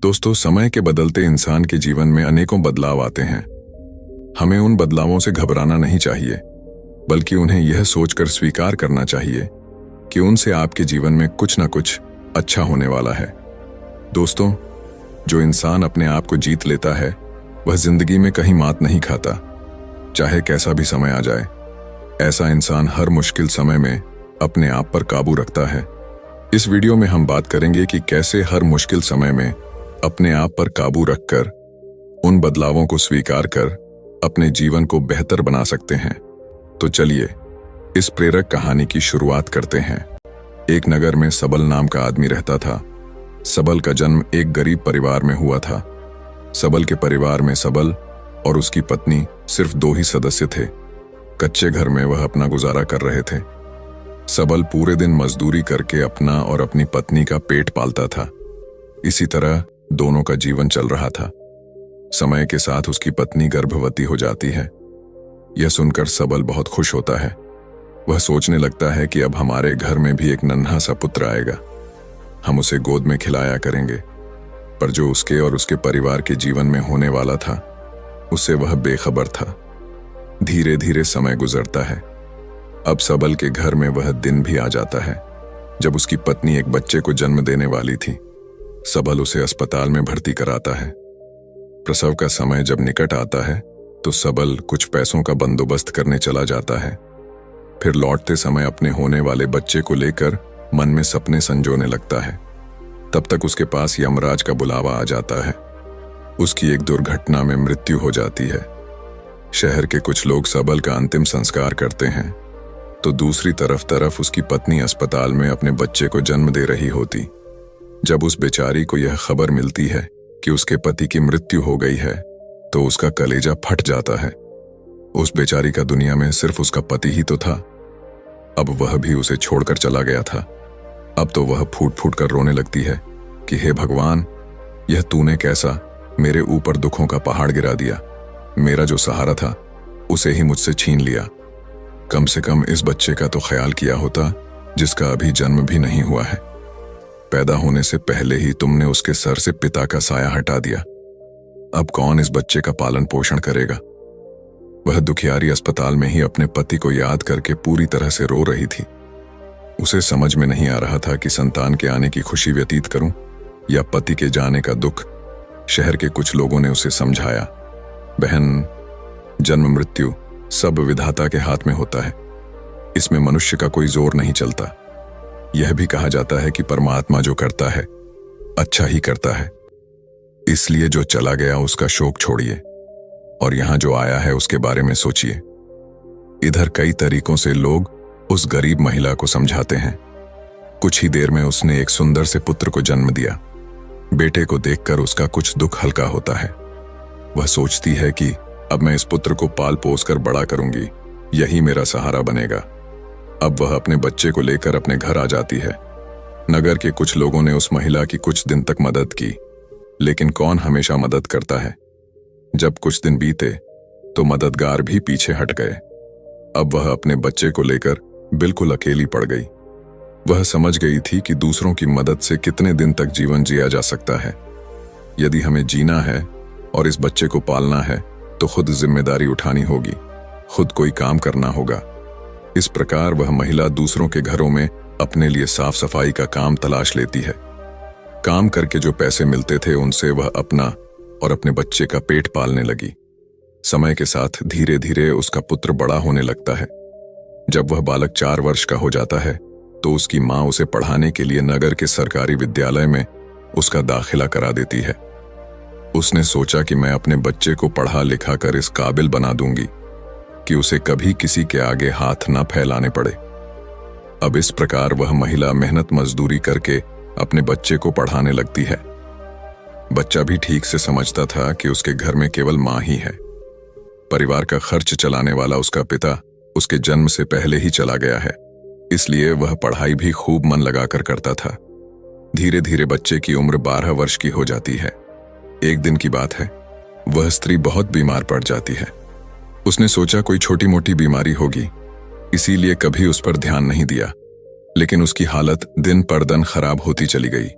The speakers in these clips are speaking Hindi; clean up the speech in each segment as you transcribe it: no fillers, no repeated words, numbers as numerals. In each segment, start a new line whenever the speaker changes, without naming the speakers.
दोस्तों, समय के बदलते इंसान के जीवन में अनेकों बदलाव आते हैं। हमें उन बदलावों से घबराना नहीं चाहिए, बल्कि उन्हें यह सोचकर स्वीकार करना चाहिए कि उनसे आपके जीवन में कुछ न कुछ अच्छा होने वाला है। दोस्तों, जो इंसान अपने आप को जीत लेता है वह जिंदगी में कहीं मात नहीं खाता, चाहे कैसा भी समय आ जाए। ऐसा इंसान हर मुश्किल समय में अपने आप पर काबू रखता है। इस वीडियो में हम बात करेंगे कि कैसे हर मुश्किल समय में अपने आप पर काबू रखकर उन बदलावों को स्वीकार कर अपने जीवन को बेहतर बना सकते हैं। तो चलिए इस प्रेरक कहानी की शुरुआत करते हैं। एक नगर में सबल नाम का आदमी रहता था। सबल का जन्म एक गरीब परिवार में हुआ था। सबल के परिवार में सबल और उसकी पत्नी सिर्फ 2 ही सदस्य थे। कच्चे घर में वह अपना गुजारा कर रहे थे। सबल पूरे दिन मजदूरी करके अपना और अपनी पत्नी का पेट पालता था। इसी तरह दोनों का जीवन चल रहा था। समय के साथ उसकी पत्नी गर्भवती हो जाती है। यह सुनकर सबल बहुत खुश होता है। वह सोचने लगता है कि अब हमारे घर में भी एक नन्हा सा पुत्र आएगा, हम उसे गोद में खिलाया करेंगे। पर जो उसके और उसके परिवार के जीवन में होने वाला था, उससे वह बेखबर था। धीरे धीरे समय गुजरता है। अब सबल के घर में वह दिन भी आ जाता है जब उसकी पत्नी एक बच्चे को जन्म देने वाली थी। सबल उसे अस्पताल में भर्ती कराता है। प्रसव का समय जब निकट आता है तो सबल कुछ पैसों का बंदोबस्त करने चला जाता है। फिर लौटते समय अपने होने वाले बच्चे को लेकर मन में सपने संजोने लगता है। तब तक उसके पास यमराज का बुलावा आ जाता है। उसकी एक दुर्घटना में मृत्यु हो जाती है। शहर के कुछ लोग सबल का अंतिम संस्कार करते हैं, तो दूसरी तरफ उसकी पत्नी अस्पताल में अपने बच्चे को जन्म दे रही होती। जब उस बेचारी को यह खबर मिलती है कि उसके पति की मृत्यु हो गई है, तो उसका कलेजा फट जाता है। उस बेचारी का दुनिया में सिर्फ उसका पति ही तो था। अब वह भी उसे छोड़कर चला गया था। अब तो वह फूट फूट कर रोने लगती है कि हे भगवान, यह तूने कैसा मेरे ऊपर दुखों का पहाड़ गिरा दिया। मेरा जो सहारा था उसे ही मुझसे छीन लिया। कम से कम इस बच्चे का तो ख्याल किया होता जिसका अभी जन्म भी नहीं हुआ है। पैदा होने से पहले ही तुमने उसके सर से पिता का साया हटा दिया। अब कौन इस बच्चे का पालन पोषण करेगा। वह दुखियारी अस्पताल में ही अपने पति को याद करके पूरी तरह से रो रही थी। उसे समझ में नहीं आ रहा था कि संतान के आने की खुशी व्यतीत करूं या पति के जाने का दुख। शहर के कुछ लोगों ने उसे समझाया, बहन, जन्म मृत्यु सब विधाता के हाथ में होता है। इसमें मनुष्य का कोई जोर नहीं चलता। यह भी कहा जाता है कि परमात्मा जो करता है अच्छा ही करता है। इसलिए जो चला गया उसका शोक छोड़िए और यहां जो आया है उसके बारे में सोचिए। इधर कई तरीकों से लोग उस गरीब महिला को समझाते हैं। कुछ ही देर में उसने एक सुंदर से पुत्र को जन्म दिया। बेटे को देखकर उसका कुछ दुख हल्का होता है। वह सोचती है कि अब मैं इस पुत्र को पाल पोस कर बड़ा करूंगी, यही मेरा सहारा बनेगा। अब वह अपने बच्चे को लेकर अपने घर आ जाती है। नगर के कुछ लोगों ने उस महिला की कुछ दिन तक मदद की, लेकिन कौन हमेशा मदद करता है। जब कुछ दिन बीते तो मददगार भी पीछे हट गए। अब वह अपने बच्चे को लेकर बिल्कुल अकेली पड़ गई। वह समझ गई थी कि दूसरों की मदद से कितने दिन तक जीवन जिया जा सकता है। यदि हमें जीना है और इस बच्चे को पालना है तो खुद जिम्मेदारी उठानी होगी, खुद कोई काम करना होगा। इस प्रकार वह महिला दूसरों के घरों में अपने लिए साफ सफाई का काम तलाश लेती है। काम करके जो पैसे मिलते थे उनसे वह अपना और अपने बच्चे का पेट पालने लगी। समय के साथ धीरे धीरे उसका पुत्र बड़ा होने लगता है। जब वह बालक 4 वर्ष का हो जाता है तो उसकी माँ उसे पढ़ाने के लिए नगर के सरकारी विद्यालय में उसका दाखिला करा देती है। उसने सोचा कि मैं अपने बच्चे को पढ़ा लिखा कर इस काबिल बना दूंगी कि उसे कभी किसी के आगे हाथ न फैलाने पड़े। अब इस प्रकार वह महिला मेहनत मजदूरी करके अपने बच्चे को पढ़ाने लगती है। बच्चा भी ठीक से समझता था कि उसके घर में केवल माँ ही है। परिवार का खर्च चलाने वाला उसका पिता उसके जन्म से पहले ही चला गया है, इसलिए वह पढ़ाई भी खूब मन लगाकर करता था। धीरे धीरे बच्चे की उम्र 12 वर्ष की हो जाती है। एक दिन की बात है, वह स्त्री बहुत बीमार पड़ जाती है। उसने सोचा कोई छोटी मोटी बीमारी होगी, इसीलिए कभी उस पर ध्यान नहीं दिया। लेकिन उसकी हालत दिन पर दिन खराब होती चली गई।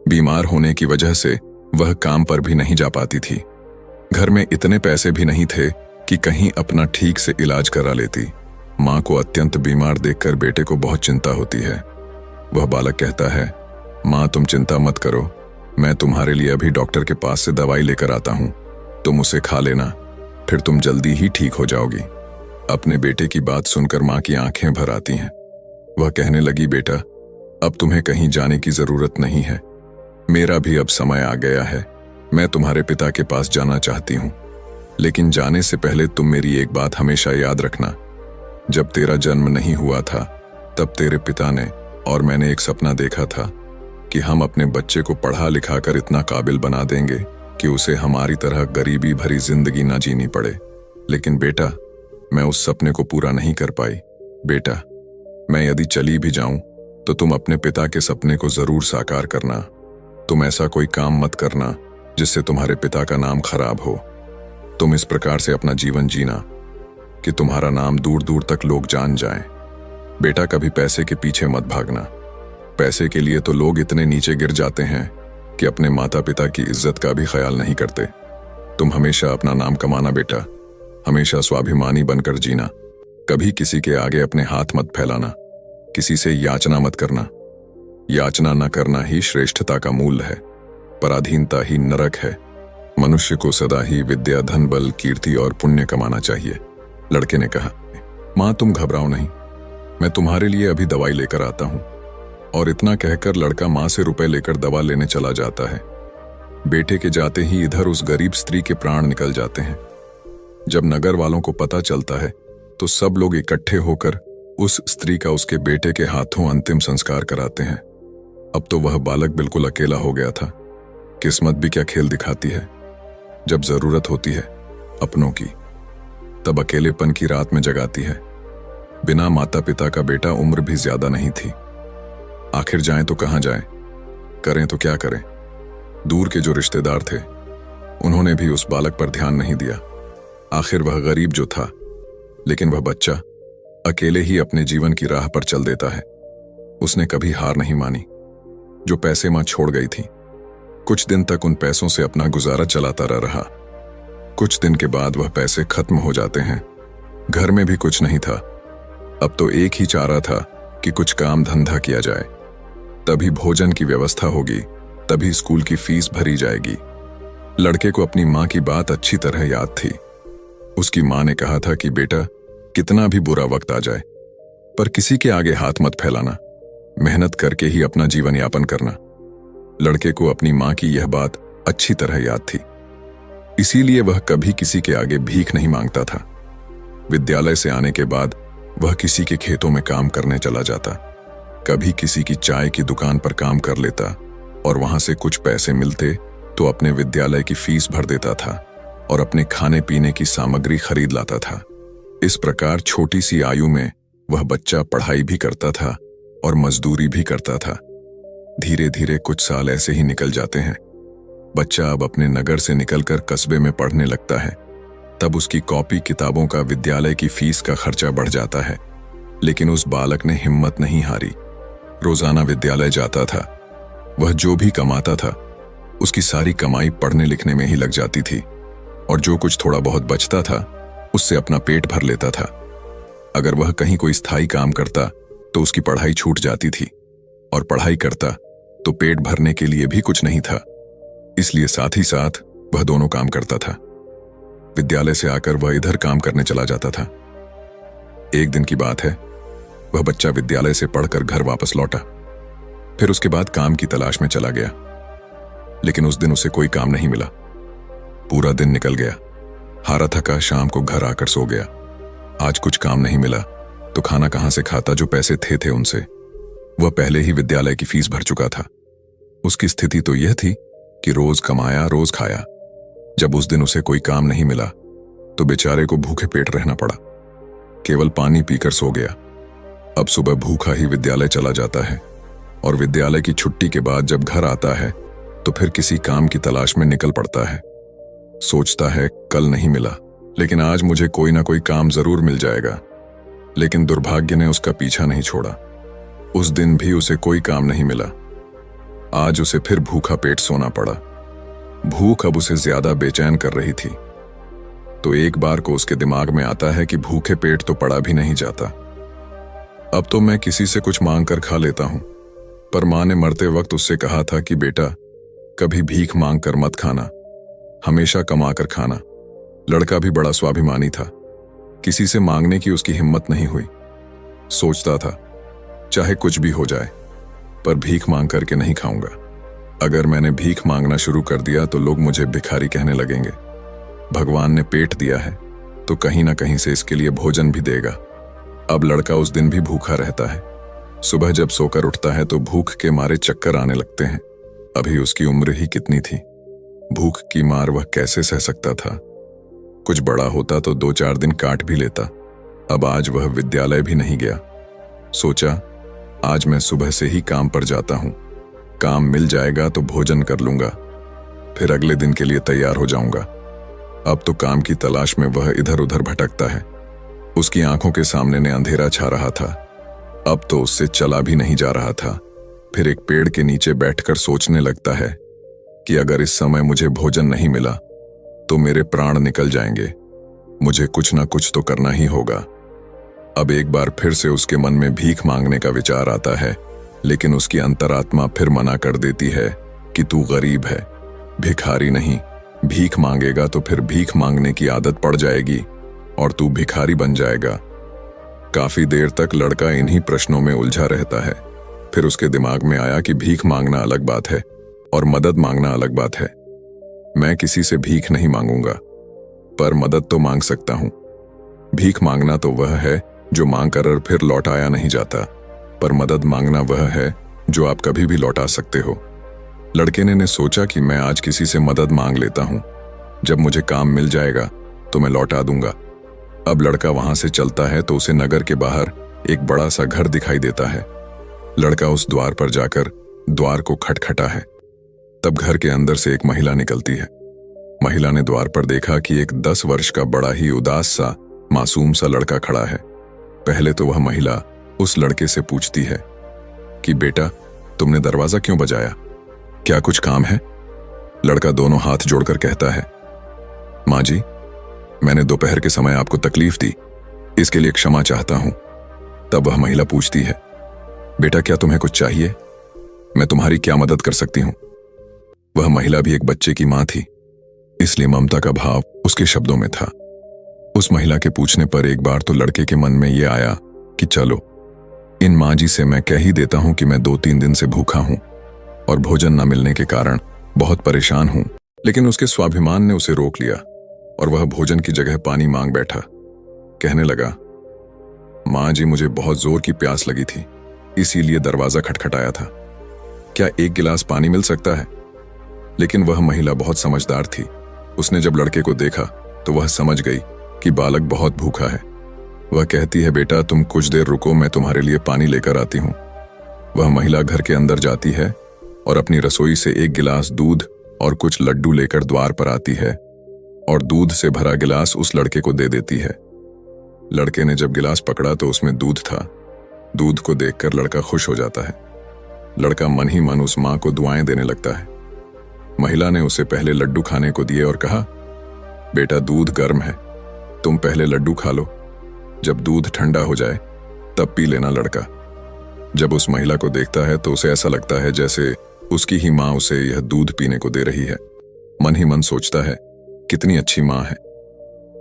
बीमार होने की वजह से वह काम पर भी नहीं जा पाती थी। घर में इतने पैसे भी नहीं थे कि कहीं अपना ठीक से इलाज करा लेती। माँ को अत्यंत बीमार देखकर बेटे को बहुत चिंता होती है। वह बालक कहता है, माँ तुम चिंता मत करो, मैं तुम्हारे लिए अभी डॉक्टर के पास से दवाई लेकर आता हूँ, तुम उसे खा लेना, फिर तुम जल्दी ही ठीक हो जाओगी। अपने बेटे की बात सुनकर माँ की आंखें भर आती हैं। वह कहने लगी, बेटा अब तुम्हें कहीं जाने की जरूरत नहीं है, मेरा भी अब समय आ गया है, मैं तुम्हारे पिता के पास जाना चाहती हूँ, लेकिन जाने से पहले तुम मेरी एक बात हमेशा याद रखना। जब तेरा जन्म नहीं हुआ था तब तेरे पिता ने और मैंने एक सपना देखा था कि हम अपने बच्चे को पढ़ा लिखा कर इतना काबिल बना देंगे कि उसे हमारी तरह गरीबी भरी जिंदगी ना जीनी पड़े। लेकिन बेटा मैं उस सपने को पूरा नहीं कर पाई। बेटा मैं यदि चली भी जाऊं तो तुम अपने पिता के सपने को जरूर साकार करना। तुम ऐसा कोई काम मत करना जिससे तुम्हारे पिता का नाम खराब हो। तुम इस प्रकार से अपना जीवन जीना कि तुम्हारा नाम दूर दूर तक लोग जान जाएं। बेटा कभी पैसे के पीछे मत भागना। पैसे के लिए तो लोग इतने नीचे गिर जाते हैं कि अपने माता पिता की इज्जत का भी ख्याल नहीं करते। तुम हमेशा अपना नाम कमाना बेटा, हमेशा स्वाभिमानी बनकर जीना, कभी किसी के आगे अपने हाथ मत फैलाना, किसी से याचना मत करना। याचना न करना ही श्रेष्ठता का मूल्य है, पराधीनता ही नरक है। मनुष्य को सदा ही विद्या, धन, बल, कीर्ति और पुण्य कमाना चाहिए। लड़के ने कहा, माँ तुम घबराओ नहीं, मैं तुम्हारे लिए अभी दवाई लेकर आता हूँ। और इतना कहकर लड़का माँ से रुपए लेकर दवा लेने चला जाता है। बेटे के जाते ही इधर उस गरीब स्त्री के प्राण निकल जाते हैं। जब नगर वालों को पता चलता है तो सब लोग इकट्ठे होकर उस स्त्री का उसके बेटे के हाथों अंतिम संस्कार कराते हैं। अब तो वह बालक बिल्कुल अकेला हो गया था। किस्मत भी क्या खेल दिखाती है, जब जरूरत होती है अपनों की तब अकेलेपन की रात में जगाती है। बिना माता पिता का बेटा उम्र भी ज्यादा नहीं थी। आखिर जाएं तो कहां जाएं, करें तो क्या करें। दूर के जो रिश्तेदार थे उन्होंने भी उस बालक पर ध्यान नहीं दिया। आखिर वह गरीब जो था, लेकिन वह बच्चा अकेले ही अपने जीवन की राह पर चल देता है। उसने कभी हार नहीं मानी। जो पैसे मां छोड़ गई थी, कुछ दिन तक उन पैसों से अपना गुजारा चलाता रहा। कुछ दिन के बाद वह पैसे खत्म हो जाते हैं। घर में भी कुछ नहीं था। अब तो एक ही चारा था कि कुछ काम धंधा किया जाए, तभी भोजन की व्यवस्था होगी, तभी स्कूल की फीस भरी जाएगी। लड़के को अपनी मां की बात अच्छी तरह याद थी। उसकी मां ने कहा था कि बेटा कितना भी बुरा वक्त आ जाए पर किसी के आगे हाथ मत फैलाना, मेहनत करके ही अपना जीवन यापन करना। लड़के को अपनी मां की यह बात अच्छी तरह याद थी, इसीलिए वह कभी किसी के आगे भीख नहीं मांगता था। विद्यालय से आने के बाद वह किसी के खेतों में काम करने चला जाता, कभी किसी की चाय की दुकान पर काम कर लेता और वहां से कुछ पैसे मिलते तो अपने विद्यालय की फीस भर देता था और अपने खाने पीने की सामग्री खरीद लाता था। इस प्रकार छोटी सी आयु में वह बच्चा पढ़ाई भी करता था और मजदूरी भी करता था। धीरे धीरे कुछ साल ऐसे ही निकल जाते हैं। बच्चा अब अपने नगर से निकलकर कस्बे में पढ़ने लगता है। तब उसकी कॉपी किताबों का, विद्यालय की फीस का खर्चा बढ़ जाता है। लेकिन उस बालक ने हिम्मत नहीं हारी। रोजाना विद्यालय जाता था। वह जो भी कमाता था उसकी सारी कमाई पढ़ने लिखने में ही लग जाती थी और जो कुछ थोड़ा बहुत बचता था उससे अपना पेट भर लेता था। अगर वह कहीं कोई स्थायी काम करता तो उसकी पढ़ाई छूट जाती थी और पढ़ाई करता तो पेट भरने के लिए भी कुछ नहीं था, इसलिए साथ ही साथ वह दोनों काम करता था। विद्यालय से आकर वह इधर काम करने चला जाता था। एक दिन की बात है, वह बच्चा विद्यालय से पढ़कर घर वापस लौटा, फिर उसके बाद काम की तलाश में चला गया। लेकिन उस दिन उसे कोई काम नहीं मिला। पूरा दिन निकल गया। हारा थका शाम को घर आकर सो गया। आज कुछ काम नहीं मिला तो खाना कहां से खाता, जो पैसे थे उनसे। वह पहले ही विद्यालय की फीस भर चुका था। उसकी स्थिति तो यह थी कि रोज कमाया रोज खाया। जब उस दिन उसे कोई काम नहीं मिला तो बेचारे को भूखे पेट रहना पड़ा। केवल पानी पीकर सो गया। अब सुबह भूखा ही विद्यालय चला जाता है और विद्यालय की छुट्टी के बाद जब घर आता है तो फिर किसी काम की तलाश में निकल पड़ता है। सोचता है कल नहीं मिला, लेकिन आज मुझे कोई ना कोई काम जरूर मिल जाएगा। लेकिन दुर्भाग्य ने उसका पीछा नहीं छोड़ा। उस दिन भी उसे कोई काम नहीं मिला। आज उसे फिर भूखा पेट सोना पड़ा। भूख अब उसे ज्यादा बेचैन कर रही थी। तो एक बार को उसके दिमाग में आता है कि भूखे पेट तो पड़ा भी नहीं जाता। अब तो मैं किसी से कुछ मांग कर खा लेता हूं। पर मां ने मरते वक्त उससे कहा था कि बेटा, कभी भीख मांग कर मत खाना, हमेशा कमा कर खाना। लड़का भी बड़ा स्वाभिमानी था। किसी से मांगने की उसकी हिम्मत नहीं हुई। सोचता था चाहे कुछ भी हो जाए, पर भीख मांग करके नहीं खाऊंगा। अगर मैंने भीख मांगना शुरू कर दिया तो लोग मुझे भिखारी कहने लगेंगे। भगवान ने पेट दिया है तो कहीं ना कहीं से इसके लिए भोजन भी देगा। अब लड़का उस दिन भी भूखा रहता है। सुबह जब सोकर उठता है तो भूख के मारे चक्कर आने लगते हैं। अभी उसकी उम्र ही कितनी थी। भूख की मार वह कैसे सह सकता था। कुछ बड़ा होता तो 2-4 दिन काट भी लेता। अब आज वह विद्यालय भी नहीं गया। सोचा आज मैं सुबह से ही काम पर जाता हूं, काम मिल जाएगा तो भोजन कर लूंगा, फिर अगले दिन के लिए तैयार हो जाऊंगा। अब तो काम की तलाश में वह इधर उधर भटकता है। उसकी आंखों के सामने ने अंधेरा छा रहा था। अब तो उससे चला भी नहीं जा रहा था। फिर एक पेड़ के नीचे बैठकर सोचने लगता है कि अगर इस समय मुझे भोजन नहीं मिला तो मेरे प्राण निकल जाएंगे। मुझे कुछ ना कुछ तो करना ही होगा। अब एक बार फिर से उसके मन में भीख मांगने का विचार आता है, लेकिन उसकी अंतरात्मा फिर मना कर देती है कि तू गरीब है, भिखारी नहीं। भीख मांगेगा तो फिर भीख मांगने की आदत पड़ जाएगी और तू भिखारी बन जाएगा। काफी देर तक लड़का इन्हीं प्रश्नों में उलझा रहता है। फिर उसके दिमाग में आया कि भीख मांगना अलग बात है और मदद मांगना अलग बात है। मैं किसी से भीख नहीं मांगूंगा, पर मदद तो मांग सकता हूं। भीख मांगना तो वह है जो मांग कर फिर लौटाया नहीं जाता, पर मदद मांगना वह है जो आप कभी भी लौटा सकते हो। लड़के ने सोचा कि मैं आज किसी से मदद मांग लेता हूं, जब मुझे काम मिल जाएगा तो मैं लौटा दूंगा। अब लड़का वहां से चलता है तो उसे नगर के बाहर एक बड़ा सा घर दिखाई देता है। लड़का उस द्वार पर जाकर द्वार को खटखटा है। तब घर के अंदर से एक महिला निकलती है। महिला ने द्वार पर देखा कि एक 10 वर्ष का बड़ा ही उदास सा मासूम सा लड़का खड़ा है। पहले तो वह महिला उस लड़के से पूछती है कि बेटा, तुमने दरवाजा क्यों बजाया, क्या कुछ काम है? लड़का दोनों हाथ जोड़कर कहता है, माँ जी, मैंने दोपहर के समय आपको तकलीफ दी, इसके लिए क्षमा चाहता हूं। तब वह महिला पूछती है, बेटा क्या तुम्हें कुछ चाहिए? मैं तुम्हारी क्या मदद कर सकती हूं? वह महिला भी एक बच्चे की मां थी, इसलिए ममता का भाव उसके शब्दों में था। उस महिला के पूछने पर एक बार तो लड़के के मन में यह आया कि चलो इन माँ जी से मैं कह ही देता हूं कि मैं 2-3 दिन से भूखा हूं और भोजन न मिलने के कारण बहुत परेशान हूं। लेकिन उसके स्वाभिमान ने उसे रोक लिया और वह भोजन की जगह पानी मांग बैठा। कहने लगा, माँ जी, मुझे बहुत जोर की प्यास लगी थी, इसीलिए दरवाजा खटखटाया था। क्या 1 गिलास पानी मिल सकता है? लेकिन वह महिला बहुत समझदार थी। उसने जब लड़के को देखा तो वह समझ गई कि बालक बहुत भूखा है। वह कहती है, बेटा तुम कुछ देर रुको, मैं तुम्हारे लिए पानी लेकर आती हूँ। वह महिला घर के अंदर जाती है और अपनी रसोई से 1 गिलास दूध और कुछ लड्डू लेकर द्वार पर आती है और दूध से भरा गिलास उस लड़के को दे देती है। लड़के ने जब गिलास पकड़ा तो उसमें दूध था। दूध को देखकर लड़का खुश हो जाता है। लड़का मन ही मन उस मां को दुआएं देने लगता है। महिला ने उसे पहले लड्डू खाने को दिए और कहा, बेटा दूध गर्म है, तुम पहले लड्डू खा लो, जब दूध ठंडा हो जाए तब पी लेना। लड़का जब उस महिला को देखता है तो उसे ऐसा लगता है जैसे उसकी ही मां उसे यह दूध पीने को दे रही है। मन ही मन सोचता है, कितनी अच्छी मां है।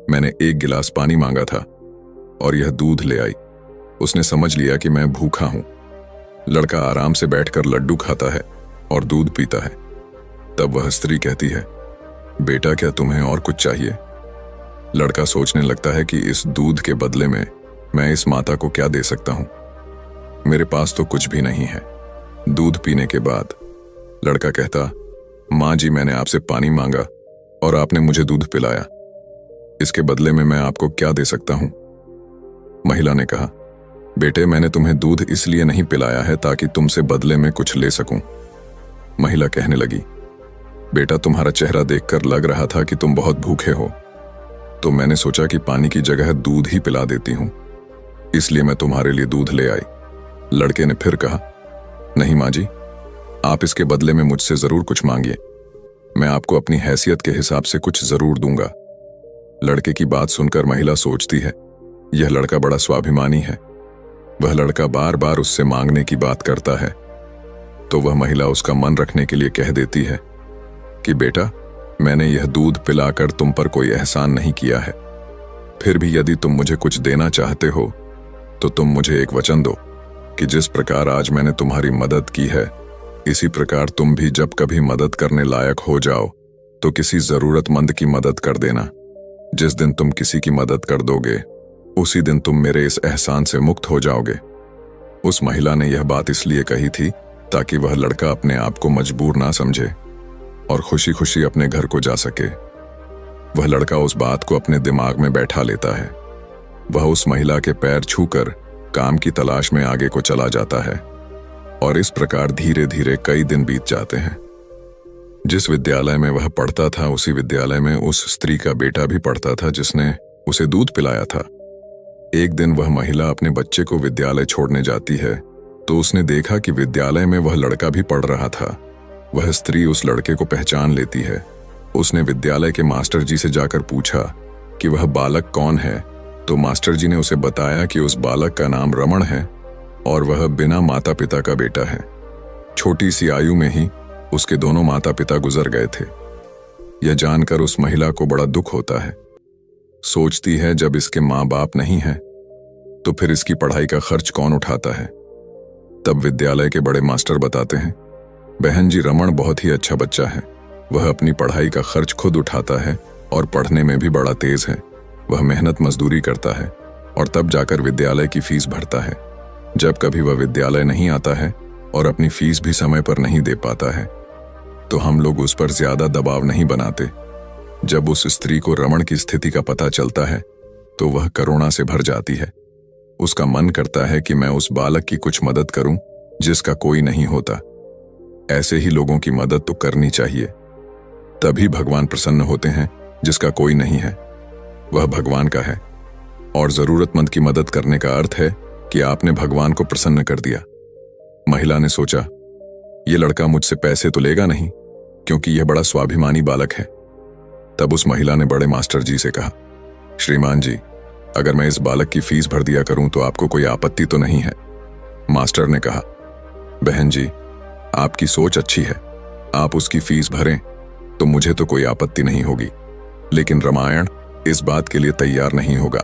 मैंने 1 गिलास पानी मांगा था और यह दूध ले आई। उसने समझ लिया कि मैं भूखा हूं। लड़का आराम से बैठकर लड्डू खाता है और दूध पीता है। तब वह स्त्री कहती है, बेटा क्या तुम्हें और कुछ चाहिए? लड़का सोचने लगता है कि इस दूध के बदले में मैं इस माता को क्या दे सकता हूं। मेरे पास तो कुछ भी नहीं है। दूध पीने के बाद लड़का कहता, माँ जी, मैंने आपसे पानी मांगा और आपने मुझे दूध पिलाया, इसके बदले में मैं आपको क्या दे सकता हूं? महिला ने कहा, बेटे मैंने तुम्हें दूध इसलिए नहीं पिलाया है ताकि तुमसे बदले में कुछ ले सकूं। महिला कहने लगी, बेटा तुम्हारा चेहरा देखकर लग रहा था कि तुम बहुत भूखे हो, तो मैंने सोचा कि पानी की जगह दूध ही पिला देती हूं, इसलिए मैं तुम्हारे लिए दूध ले आई। लड़के ने फिर कहा, नहीं माँ जी, आप इसके बदले में मुझसे जरूर कुछ मांगिए। मैं आपको अपनी हैसियत के हिसाब से कुछ जरूर दूंगा। लड़के की बात सुनकर महिला सोचती है, यह लड़का बड़ा स्वाभिमानी है। वह लड़का बार बार उससे मांगने की बात करता है। तो वह महिला उसका मन रखने के लिए कह देती है कि बेटा, मैंने यह दूध पिलाकर तुम पर कोई एहसान नहीं किया है। फिर भी यदि तुम मुझे कुछ देना चाहते हो तो तुम मुझे एक वचन दो कि जिस प्रकार आज मैंने तुम्हारी मदद की है, इसी प्रकार तुम भी जब कभी मदद करने लायक हो जाओ तो किसी जरूरतमंद की मदद कर देना। जिस दिन तुम किसी की मदद कर दोगे, उसी दिन तुम मेरे इस एहसान से मुक्त हो जाओगे। उस महिला ने यह बात इसलिए कही थी ताकि वह लड़का अपने आप को मजबूर ना समझे और खुशी खुशी अपने घर को जा सके। वह लड़का उस बात को अपने दिमाग में बैठा लेता है। वह उस महिला के पैर छूकर काम की तलाश में आगे को चला जाता है और इस प्रकार धीरे धीरे कई दिन बीत जाते हैं। जिस विद्यालय में वह पढ़ता था, उसी विद्यालय में उस स्त्री का बेटा भी पढ़ता था जिसने उसे दूध पिलाया था। एक दिन वह महिला अपने बच्चे को विद्यालय छोड़ने जाती है तो उसने देखा कि विद्यालय में वह लड़का भी पढ़ रहा था। वह स्त्री उस लड़के को पहचान लेती है। उसने विद्यालय के मास्टर जी से जाकर पूछा कि वह बालक कौन है, तो मास्टर जी ने उसे बताया कि उस बालक का नाम रमण है और वह बिना माता पिता का बेटा है। छोटी सी आयु में ही उसके दोनों माता पिता गुजर गए थे। यह जानकर उस महिला को बड़ा दुख होता है। सोचती है, जब इसके माँ बाप नहीं हैं तो फिर इसकी पढ़ाई का खर्च कौन उठाता है। तब विद्यालय के बड़े मास्टर बताते हैं, बहन जी, रमण बहुत ही अच्छा बच्चा है। वह अपनी पढ़ाई का खर्च खुद उठाता है और पढ़ने में भी बड़ा तेज है। वह मेहनत मजदूरी करता है और तब जाकर विद्यालय की फीस भरता है। जब कभी वह विद्यालय नहीं आता है और अपनी फीस भी समय पर नहीं दे पाता है तो हम लोग उस पर ज्यादा दबाव नहीं बनाते। जब उस स्त्री को रमण की स्थिति का पता चलता है तो वह करुणा से भर जाती है। उसका मन करता है कि मैं उस बालक की कुछ मदद करूं जिसका कोई नहीं होता। ऐसे ही लोगों की मदद तो करनी चाहिए, तभी भगवान प्रसन्न होते हैं। जिसका कोई नहीं है वह भगवान का है, और जरूरतमंद की मदद करने का अर्थ है कि आपने भगवान को प्रसन्न कर दिया। महिला ने सोचा, यह लड़का मुझसे पैसे तो लेगा नहीं क्योंकि यह बड़ा स्वाभिमानी बालक है। तब उस महिला ने बड़े मास्टर जी से कहा, श्रीमान जी, अगर मैं इस बालक की फीस भर दिया करूं तो आपको कोई आपत्ति तो नहीं है। मास्टर ने कहा, बहन जी, आपकी सोच अच्छी है, आप उसकी फीस भरें तो मुझे तो कोई आपत्ति नहीं होगी, लेकिन रामायण इस बात के लिए तैयार नहीं होगा।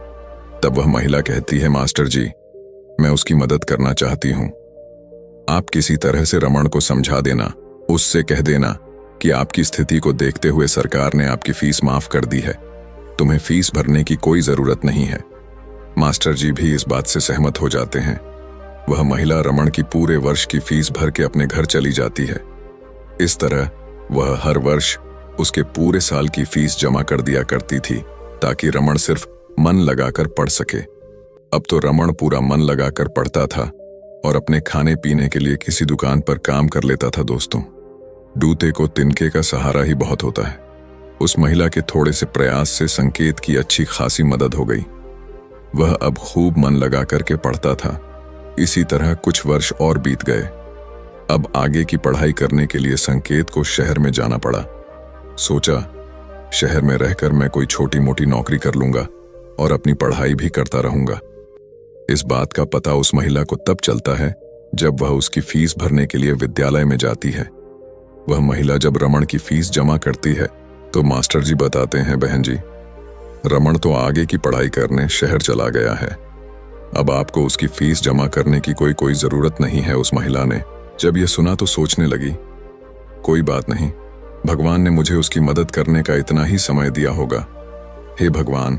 तब वह महिला कहती है, मास्टर जी, मैं उसकी मदद करना चाहती हूं। आप किसी तरह से रमण को समझा देना, उससे कह देना कि आपकी स्थिति को देखते हुए सरकार ने आपकी फीस माफ कर दी है, तुम्हें फीस भरने की कोई जरूरत नहीं है। मास्टर जी भी इस बात से सहमत हो जाते हैं। वह महिला रमण की पूरे वर्ष की फीस भर के अपने घर चली जाती है। इस तरह वह हर वर्ष उसके पूरे साल की फीस जमा कर दिया करती थी ताकि रमण सिर्फ मन लगाकर पढ़ सके। अब तो रमण पूरा मन लगाकर पढ़ता था और अपने खाने पीने के लिए किसी दुकान पर काम कर लेता था। दोस्तों, डूते को तिनके का सहारा ही बहुत होता है। उस महिला के थोड़े से प्रयास से संकेत की अच्छी खासी मदद हो गई। वह अब खूब मन लगा करके पढ़ता था। इसी तरह कुछ वर्ष और बीत गए। अब आगे की पढ़ाई करने के लिए संकेत को शहर में जाना पड़ा। सोचा, शहर में रहकर मैं कोई छोटी मोटी नौकरी कर लूंगा और अपनी पढ़ाई भी करता रहूंगा। इस बात का पता उस महिला को तब चलता है जब वह उसकी फीस भरने के लिए विद्यालय में जाती है। वह महिला जब रमण की फीस जमा करती है तो मास्टर जी बताते हैं, बहन जी, रमण तो आगे की पढ़ाई करने शहर चला गया है, अब आपको उसकी फीस जमा करने की कोई जरूरत नहीं है। उस महिला ने जब यह सुना तो सोचने लगी, कोई बात नहीं, भगवान ने मुझे उसकी मदद करने का इतना ही समय दिया होगा। हे भगवान,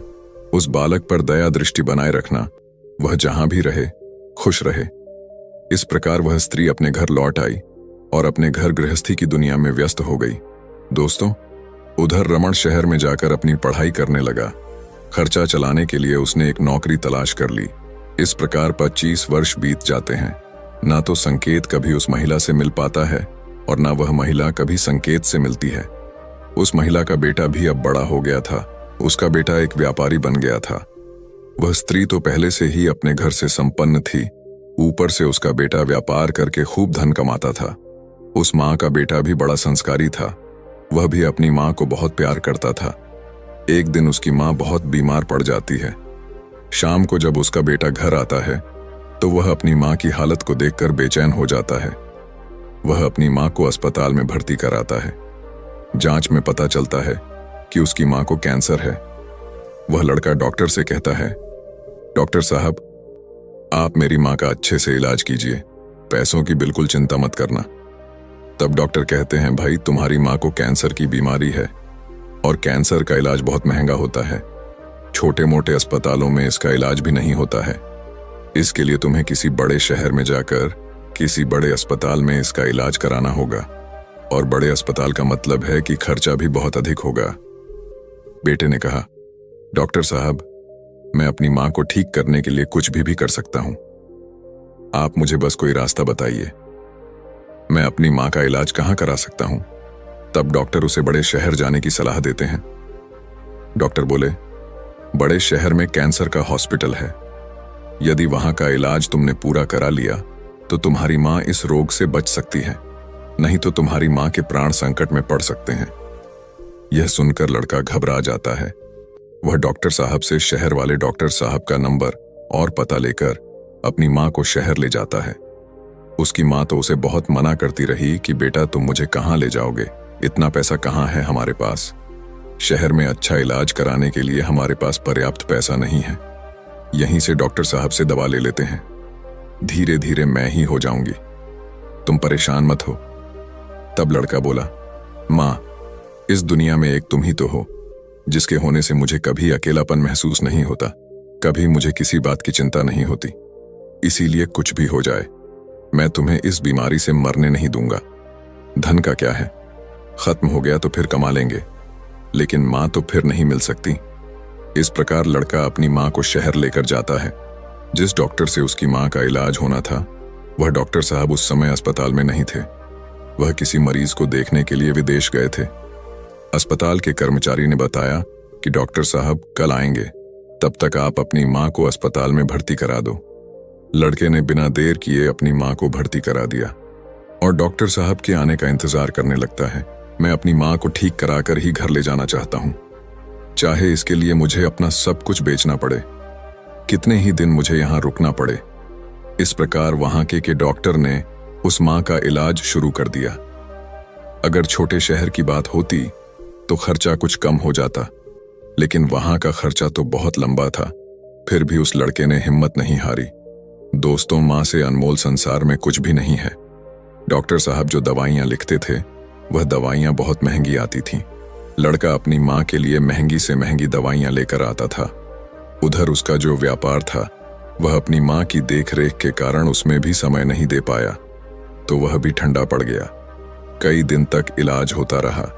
उस बालक पर दया दृष्टि बनाए रखना, वह जहां भी रहे खुश रहे। इस प्रकार वह स्त्री अपने घर लौट आई और अपने घर गृहस्थी की दुनिया में व्यस्त हो गई। दोस्तों, उधर रमण शहर में जाकर अपनी पढ़ाई करने लगा। खर्चा चलाने के लिए उसने एक नौकरी तलाश कर ली। इस प्रकार 25 वर्ष बीत जाते हैं। ना तो संकेत कभी उस महिला से मिल पाता है और ना वह महिला कभी संकेत से मिलती है। उस महिला का बेटा भी अब बड़ा हो गया था। उसका बेटा एक व्यापारी बन गया था। वह स्त्री तो पहले से ही अपने घर से संपन्न थी, ऊपर से उसका बेटा व्यापार करके खूब धन कमाता था। उस माँ का बेटा भी बड़ा संस्कारी था। वह भी अपनी माँ को बहुत प्यार करता था। एक दिन उसकी माँ बहुत बीमार पड़ जाती है। शाम को जब उसका बेटा घर आता है तो वह अपनी माँ की हालत को देखकर बेचैन हो जाता है। वह अपनी माँ को अस्पताल में भर्ती कराता है। जांच में पता चलता है कि उसकी माँ को कैंसर है। वह लड़का डॉक्टर से कहता है, डॉक्टर साहब, आप मेरी माँ का अच्छे से इलाज कीजिए, पैसों की बिल्कुल चिंता मत करना। तब डॉक्टर कहते हैं, भाई तुम्हारी माँ को कैंसर की बीमारी है और कैंसर का इलाज बहुत महंगा होता है। छोटे मोटे अस्पतालों में इसका इलाज भी नहीं होता है। इसके लिए तुम्हें किसी बड़े शहर में जाकर किसी बड़े अस्पताल में इसका इलाज कराना होगा, और बड़े अस्पताल का मतलब है कि खर्चा भी बहुत अधिक होगा। बेटे ने कहा, डॉक्टर साहब, मैं अपनी माँ को ठीक करने के लिए कुछ भी कर सकता हूं। आप मुझे बस कोई रास्ता बताइए। मैं अपनी माँ का इलाज कहाँ करा सकता हूं? तब डॉक्टर उसे बड़े शहर जाने की सलाह देते हैं। डॉक्टर बोले, बड़े शहर में कैंसर का हॉस्पिटल है। यदि वहां का इलाज तुमने पूरा करा लिया तो तुम्हारी माँ इस रोग से बच सकती है, नहीं तो तुम्हारी माँ के प्राण संकट में पड़ सकते हैं। यह सुनकर लड़का घबरा जाता है। वह डॉक्टर साहब से शहर वाले डॉक्टर साहब का नंबर और पता लेकर अपनी माँ को शहर ले जाता है। उसकी माँ तो उसे बहुत मना करती रही कि बेटा तुम मुझे कहाँ ले जाओगे, इतना पैसा कहाँ है हमारे पास। शहर में अच्छा इलाज कराने के लिए हमारे पास पर्याप्त पैसा नहीं है। यहीं से डॉक्टर साहब से दवा ले लेते हैं, धीरे धीरे मैं ही हो जाऊंगी, तुम परेशान मत हो। तब लड़का बोला, माँ, इस दुनिया में एक तुम ही तो हो, जिसके होने से मुझे कभी अकेलापन महसूस नहीं होता, कभी मुझे किसी बात की चिंता नहीं होती। इसीलिए कुछ भी हो जाए, मैं तुम्हें इस बीमारी से मरने नहीं दूंगा। धन का क्या है, खत्म हो गया तो फिर कमा लेंगे, लेकिन माँ तो फिर नहीं मिल सकती। इस प्रकार लड़का अपनी माँ को शहर लेकर जाता है। जिस डॉक्टर से उसकी माँ का इलाज होना था, वह डॉक्टर साहब उस समय अस्पताल में नहीं थे। वह किसी मरीज को देखने के लिए विदेश गए थे। अस्पताल के कर्मचारी ने बताया कि डॉक्टर साहब कल आएंगे, तब तक आप अपनी माँ को अस्पताल में भर्ती करा दो। लड़के ने बिना देर किए अपनी माँ को भर्ती करा दिया और डॉक्टर साहब के आने का इंतजार करने लगता है। मैं अपनी माँ को ठीक कराकर ही घर ले जाना चाहता हूँ, चाहे इसके लिए मुझे अपना सब कुछ बेचना पड़े, कितने ही दिन मुझे यहाँ रुकना पड़े। इस प्रकार वहां के डॉक्टर ने उस माँ का इलाज शुरू कर दिया। अगर छोटे शहर की बात होती तो खर्चा कुछ कम हो जाता, लेकिन वहां का खर्चा तो बहुत लंबा था। फिर भी उस लड़के ने हिम्मत नहीं हारी। दोस्तों, माँ से अनमोल संसार में कुछ भी नहीं है। डॉक्टर साहब जो दवाइयाँ लिखते थे, वह दवाइयाँ बहुत महंगी आती थीं। लड़का अपनी माँ के लिए महंगी से महंगी दवाइयाँ लेकर आता था। उधर उसका जो व्यापार था, वह अपनी माँ की देखरेख के कारण उसमें भी समय नहीं दे पाया, तो वह भी ठंडा पड़ गया। कई दिन तक इलाज होता रहा।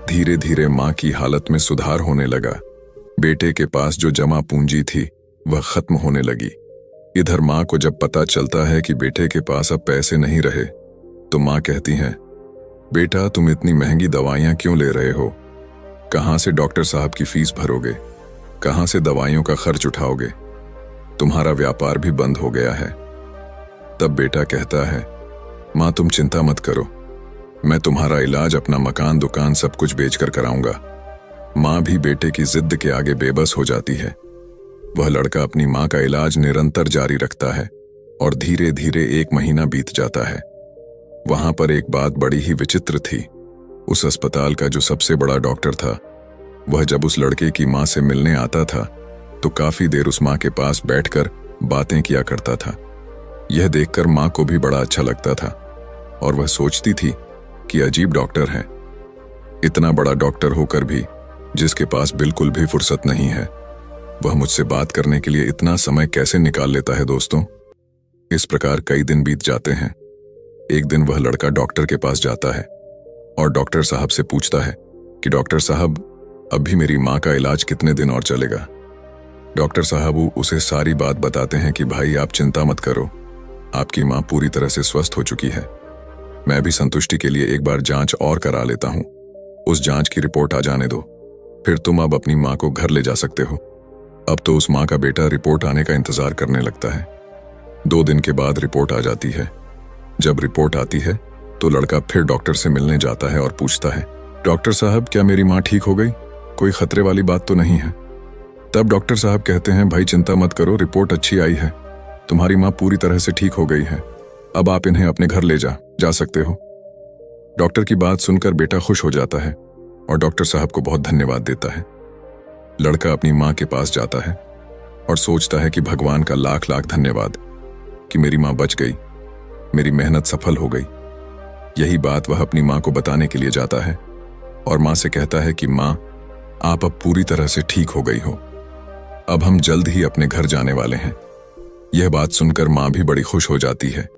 धीरे धीरे माँ की हालत में सुधार होने लगा। बेटे के पास जो जमा पूंजी थी, वह खत्म होने लगी। इधर माँ को जब पता चलता है कि बेटे के पास अब पैसे नहीं रहे, तो माँ कहती हैं, बेटा तुम इतनी महंगी दवाइयाँ क्यों ले रहे हो? कहाँ से डॉक्टर साहब की फीस भरोगे? कहाँ से दवाइयों का खर्च उठाओगे? तुम्हारा व्यापार भी बंद हो गया है। तब बेटा कहता है, माँ तुम चिंता मत करो, मैं तुम्हारा इलाज अपना मकान दुकान सब कुछ बेचकर कराऊंगा। माँ भी बेटे की जिद के आगे बेबस हो जाती है। वह लड़का अपनी माँ का इलाज निरंतर जारी रखता है और धीरे धीरे 1 महीना बीत जाता है। वहां पर एक बात बड़ी ही विचित्र थी। उस अस्पताल का जो सबसे बड़ा डॉक्टर था, वह जब उस लड़के की माँ से मिलने आता था तो काफी देर उस माँ के पास बैठकर बातें किया करता था। यह देखकर माँ को भी बड़ा अच्छा लगता था और वह सोचती थी कि अजीब डॉक्टर है। इतना बड़ा डॉक्टर होकर भी जिसके पास बिल्कुल भी फुर्सत नहीं है, वह मुझसे बात करने के लिए इतना समय कैसे निकाल लेता है। दोस्तों, इस प्रकार कई दिन बीत जाते हैं। एक दिन वह लड़का डॉक्टर के पास जाता है और डॉक्टर साहब से पूछता है कि डॉक्टर साहब, अभी मेरी माँ का इलाज कितने दिन और चलेगा? डॉक्टर साहब उसे सारी बात बताते हैं कि भाई आप चिंता मत करो, आपकी माँ पूरी तरह से स्वस्थ हो चुकी है। मैं भी संतुष्टि के लिए एक बार जांच और करा लेता हूँ। उस जांच की रिपोर्ट आ जाने दो, फिर तुम अब अपनी माँ को घर ले जा सकते हो। अब तो उस माँ का बेटा रिपोर्ट आने का इंतजार करने लगता है। 2 दिन के बाद रिपोर्ट आ जाती है। जब रिपोर्ट आती है तो लड़का फिर डॉक्टर से मिलने जाता है और पूछता है डॉक्टर साहब, क्या मेरी माँ ठीक हो गई? कोई खतरे वाली बात तो नहीं है? तब डॉक्टर साहब कहते हैं, भाई चिंता मत करो, रिपोर्ट अच्छी आई है, तुम्हारी माँ पूरी तरह से ठीक हो गई है, अब आप इन्हें अपने घर ले जा सकते हो। डॉक्टर की बात सुनकर बेटा खुश हो जाता है और डॉक्टर साहब को बहुत धन्यवाद देता है। लड़का अपनी माँ के पास जाता है और सोचता है कि भगवान का लाख लाख धन्यवाद कि मेरी माँ बच गई, मेरी मेहनत सफल हो गई। यही बात वह अपनी माँ को बताने के लिए जाता है और माँ से कहता है कि माँ, आप अब पूरी तरह से ठीक हो गई हो, अब हम जल्द ही अपने घर जाने वाले हैं। यह बात सुनकर माँ भी बड़ी खुश हो जाती है,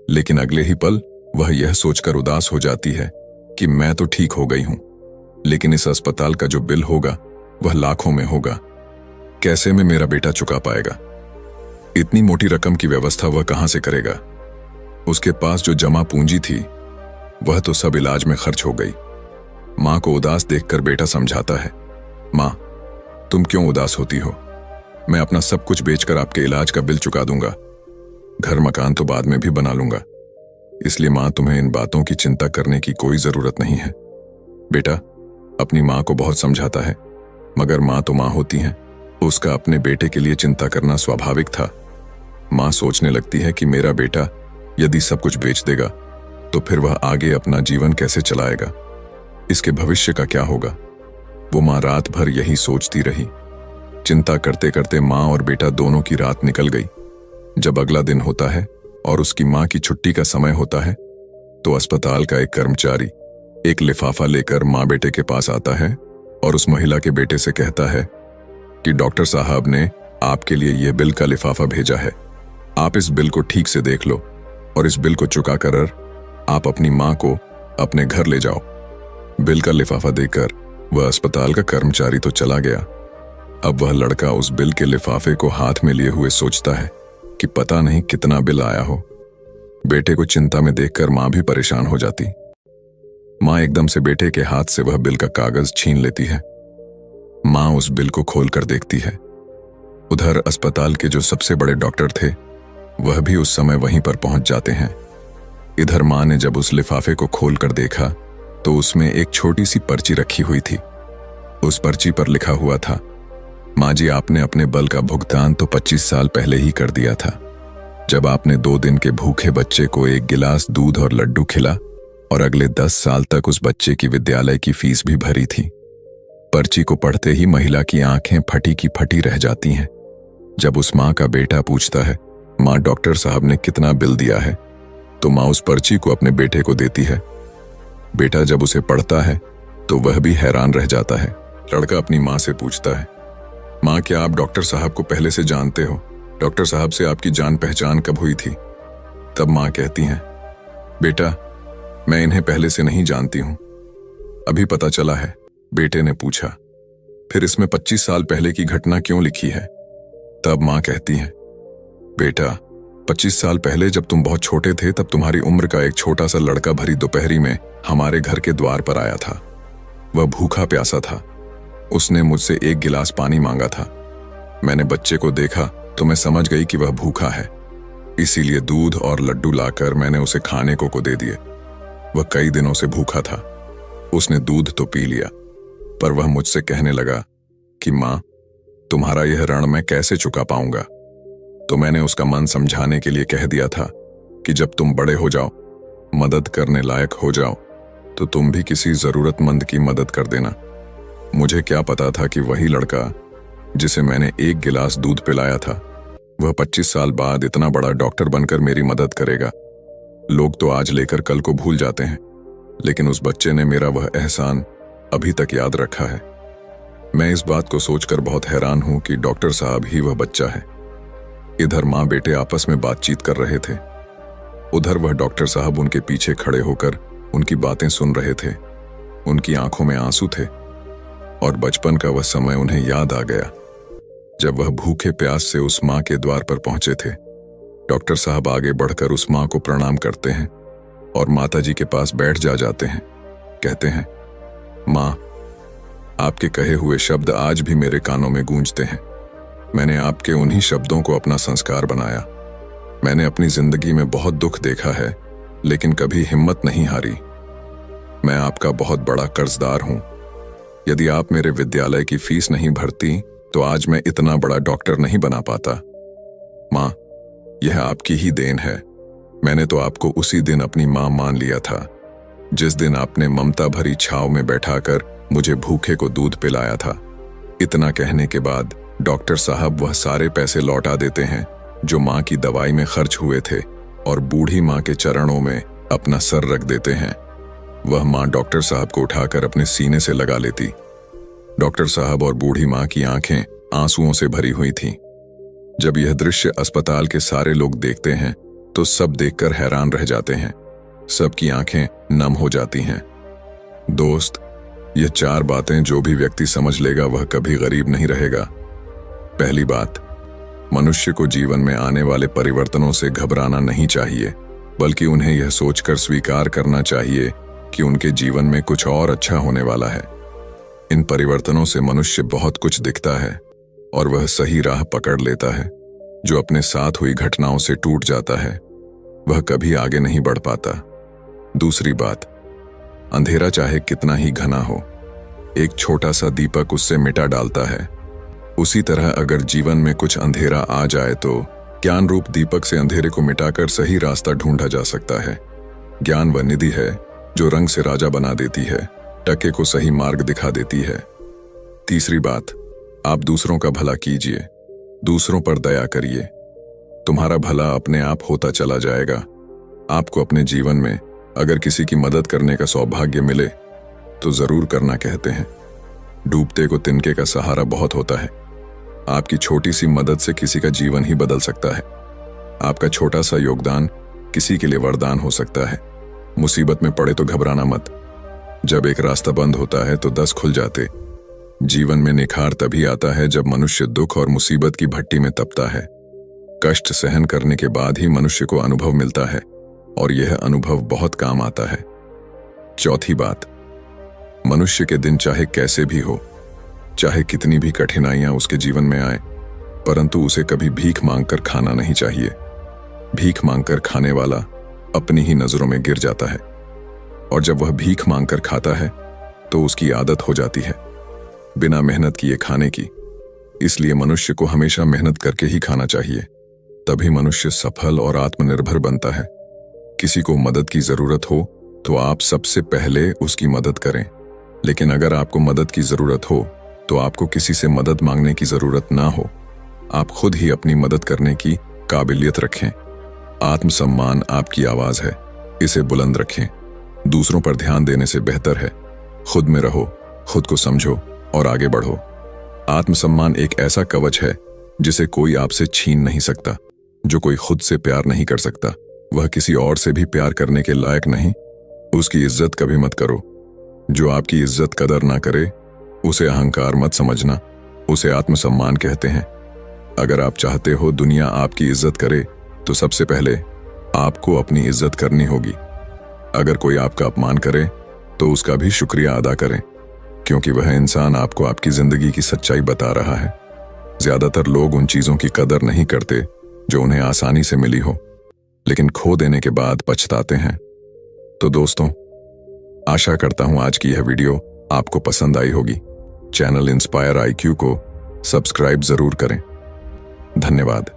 लेकिन अगले ही पल वह यह सोचकर उदास हो जाती है कि मैं तो ठीक हो गई हूं, लेकिन इस अस्पताल का जो बिल होगा वह लाखों में होगा। कैसे में मेरा बेटा चुका पाएगा? इतनी मोटी रकम की व्यवस्था वह कहां से करेगा? उसके पास जो जमा पूंजी थी वह तो सब इलाज में खर्च हो गई। मां को उदास देखकर बेटा समझाता है, मां, तुम क्यों उदास होती हो? मैं अपना सब कुछ बेचकर आपके इलाज का बिल चुका दूंगा, घर मकान तो बाद में भी बना लूंगा, इसलिए मां, तुम्हें इन बातों की चिंता करने की कोई जरूरत नहीं है। बेटा अपनी मां को बहुत समझाता है, मगर मां तो मां होती हैं, उसका अपने बेटे के लिए चिंता करना स्वाभाविक था। मां सोचने लगती है कि मेरा बेटा यदि सब कुछ बेच देगा तो फिर वह आगे अपना जीवन कैसे चलाएगा, इसके भविष्य का क्या होगा? वो मां रात भर यही सोचती रही। चिंता करते करते मां और बेटा दोनों की रात निकल गई। जब अगला दिन होता है और उसकी मां की छुट्टी का समय होता है तो अस्पताल का एक कर्मचारी एक लिफाफा लेकर मां बेटे के पास आता है और उस महिला के बेटे से कहता है कि डॉक्टर साहब ने आपके लिए यह बिल का लिफाफा भेजा है, आप इस बिल को ठीक से देख लो और इस बिल को चुका कर आप अपनी मां को अपने घर ले जाओ। बिल का लिफाफा देकर वह अस्पताल का कर्मचारी तो चला गया। अब वह लड़का उस बिल के लिफाफे को हाथ में लिए हुए सोचता है कि पता नहीं कितना बिल आया हो। बेटे को चिंता में देखकर मां भी परेशान हो जाती। मां एकदम से बेटे के हाथ से वह बिल का कागज छीन लेती है। मां उस बिल को खोलकर देखती है। उधर अस्पताल के जो सबसे बड़े डॉक्टर थे वह भी उस समय वहीं पर पहुंच जाते हैं। इधर मां ने जब उस लिफाफे को खोलकर देखा तो उसमें एक छोटी सी पर्ची रखी हुई थी। उस पर्ची पर लिखा हुआ था, मां जी, आपने अपने बल का भुगतान तो 25 साल पहले ही कर दिया था, जब आपने 2 दिन के भूखे बच्चे को 1 गिलास दूध और लड्डू खिला और अगले 10 साल तक उस बच्चे की विद्यालय की फीस भी भरी थी। पर्ची को पढ़ते ही महिला की आंखें फटी की फटी रह जाती हैं। जब उस मां का बेटा पूछता है, मां, डॉक्टर साहब ने कितना बिल दिया है, तो मां उस पर्ची को अपने बेटे को देती है। बेटा जब उसे पढ़ता है तो वह भी हैरान रह जाता है। लड़का अपनी मां से पूछता है, मां, क्या आप डॉक्टर साहब को पहले से जानते हो? डॉक्टर साहब से आपकी जान पहचान कब हुई थी? तब मां कहती हैं, बेटा, मैं इन्हें पहले से नहीं जानती हूं, अभी पता चला है। बेटे ने पूछा, फिर इसमें 25 साल पहले की घटना क्यों लिखी है? तब मां कहती है, बेटा, 25 साल पहले जब तुम बहुत छोटे थे तब तुम्हारी उम्र का एक छोटा सा लड़का भरी दोपहरी में हमारे घर के द्वार पर आया था। वह भूखा प्यासा था। उसने मुझसे 1 गिलास पानी मांगा था। मैंने बच्चे को देखा तो मैं समझ गई कि वह भूखा है, इसीलिए दूध और लड्डू लाकर मैंने उसे खाने को दे दिए। वह कई दिनों से भूखा था। उसने दूध तो पी लिया, पर वह मुझसे कहने लगा कि मां, तुम्हारा यह ऋण मैं कैसे चुका पाऊंगा? तो मैंने उसका मन समझाने के लिए कह दिया था कि जब तुम बड़े हो जाओ, मदद करने लायक हो जाओ, तो तुम भी किसी जरूरतमंद की मदद कर देना। मुझे क्या पता था कि वही लड़का जिसे मैंने 1 गिलास दूध पिलाया था वह 25 साल बाद इतना बड़ा डॉक्टर बनकर मेरी मदद करेगा। लोग तो आज लेकर कल को भूल जाते हैं, लेकिन उस बच्चे ने मेरा वह एहसान अभी तक याद रखा है। मैं इस बात को सोचकर बहुत हैरान हूं कि डॉक्टर साहब ही वह बच्चा है। इधर मां बेटे आपस में बातचीत कर रहे थे, उधर वह डॉक्टर साहब उनके पीछे खड़े होकर उनकी बातें सुन रहे थे। उनकी आंखों में आंसू थे और बचपन का वह समय उन्हें याद आ गया जब वह भूखे प्यास से उस मां के द्वार पर पहुंचे थे। डॉक्टर साहब आगे बढ़कर उस मां को प्रणाम करते हैं और माताजी के पास बैठ जाते हैं। कहते हैं, मां, आपके कहे हुए शब्द आज भी मेरे कानों में गूंजते हैं। मैंने आपके उन्हीं शब्दों को अपना संस्कार बनाया। मैंने अपनी जिंदगी में बहुत दुख देखा है, लेकिन कभी हिम्मत नहीं हारी। मैं आपका बहुत बड़ा कर्जदार हूं। यदि आप मेरे विद्यालय की फीस नहीं भरती तो आज मैं इतना बड़ा डॉक्टर नहीं बना पाता। माँ, यह आपकी ही देन है। मैंने तो आपको उसी दिन अपनी माँ मान लिया था जिस दिन आपने ममता भरी छाव में बैठाकर मुझे भूखे को दूध पिलाया था। इतना कहने के बाद डॉक्टर साहब वह सारे पैसे लौटा देते हैं जो माँ की दवाई में खर्च हुए थे और बूढ़ी माँ के चरणों में अपना सर रख देते हैं। वह माँ डॉक्टर साहब को उठाकर अपने सीने से लगा लेती। डॉक्टर साहब और बूढ़ी माँ की आंखें आंसुओं से भरी हुई थीं। जब यह दृश्य अस्पताल के सारे लोग देखते हैं तो सब देखकर हैरान रह जाते हैं। सबकी आंखें नम हो जाती हैं। दोस्त, यह 4 बातें जो भी व्यक्ति समझ लेगा वह कभी गरीब नहीं रहेगा। पहली बात, मनुष्य को जीवन में आने वाले परिवर्तनों से घबराना नहीं चाहिए, बल्कि उन्हें यह सोचकर स्वीकार करना चाहिए कि उनके जीवन में कुछ और अच्छा होने वाला है। इन परिवर्तनों से मनुष्य बहुत कुछ दिखता है और वह सही राह पकड़ लेता है। जो अपने साथ हुई घटनाओं से टूट जाता है वह कभी आगे नहीं बढ़ पाता। दूसरी बात, अंधेरा चाहे कितना ही घना हो, एक छोटा सा दीपक उससे मिटा डालता है। उसी तरह अगर जीवन में कुछ अंधेरा आ जाए तो ज्ञान रूप दीपक से अंधेरे को मिटाकर सही रास्ता ढूंढा जा सकता है। ज्ञान वह निधि है जो रंग से राजा बना देती है, टके को सही मार्ग दिखा देती है। तीसरी बात, आप दूसरों का भला कीजिए, दूसरों पर दया करिए। तुम्हारा भला अपने आप होता चला जाएगा। आपको अपने जीवन में अगर किसी की मदद करने का सौभाग्य मिले तो जरूर करना कहते हैं। डूबते को तिनके का सहारा बहुत होता है। आपकी छोटी सी मदद से किसी का जीवन ही बदल सकता है। आपका छोटा सा योगदान किसी के लिए वरदान हो सकता है। मुसीबत में पड़े तो घबराना मत। जब एक रास्ता बंद होता है तो 10 खुल जाते। जीवन में निखार तभी आता है जब मनुष्य दुख और मुसीबत की भट्टी में तपता है। कष्ट सहन करने के बाद ही मनुष्य को अनुभव मिलता है और यह अनुभव बहुत काम आता है। चौथी बात, मनुष्य के दिन चाहे कैसे भी हो, चाहे कितनी भी कठिनाइयां उसके जीवन में आए, परंतु उसे कभी भीख मांगकर खाना नहीं चाहिए। भीख मांगकर खाने वाला अपनी ही नजरों में गिर जाता है और जब वह भीख मांगकर खाता है तो उसकी आदत हो जाती है बिना मेहनत किए खाने की। इसलिए मनुष्य को हमेशा मेहनत करके ही खाना चाहिए, तभी मनुष्य सफल और आत्मनिर्भर बनता है। किसी को मदद की जरूरत हो तो आप सबसे पहले उसकी मदद करें, लेकिन अगर आपको मदद की जरूरत हो तो आपको किसी से मदद मांगने की जरूरत ना हो। आप खुद ही अपनी मदद करने की काबिलियत रखें। आत्मसम्मान आपकी आवाज है, इसे बुलंद रखें। दूसरों पर ध्यान देने से बेहतर है खुद में रहो, खुद को समझो और आगे बढ़ो। आत्मसम्मान एक ऐसा कवच है जिसे कोई आपसे छीन नहीं सकता। जो कोई खुद से प्यार नहीं कर सकता वह किसी और से भी प्यार करने के लायक नहीं। उसकी इज्जत कभी मत करो। जो आपकी इज्जत कदर ना करे उसे अहंकार मत समझना, उसे आत्मसम्मान कहते हैं। अगर आप चाहते हो दुनिया आपकी इज्जत करे तो सबसे पहले आपको अपनी इज्जत करनी होगी। अगर कोई आपका अपमान करे तो उसका भी शुक्रिया अदा करें, क्योंकि वह इंसान आपको आपकी जिंदगी की सच्चाई बता रहा है। ज्यादातर लोग उन चीजों की कदर नहीं करते जो उन्हें आसानी से मिली हो, लेकिन खो देने के बाद पछताते हैं। तो दोस्तों, आशा करता हूं आज की यह वीडियो आपको पसंद आई होगी। चैनल इंस्पायर IQ को सब्सक्राइब जरूर करें। धन्यवाद।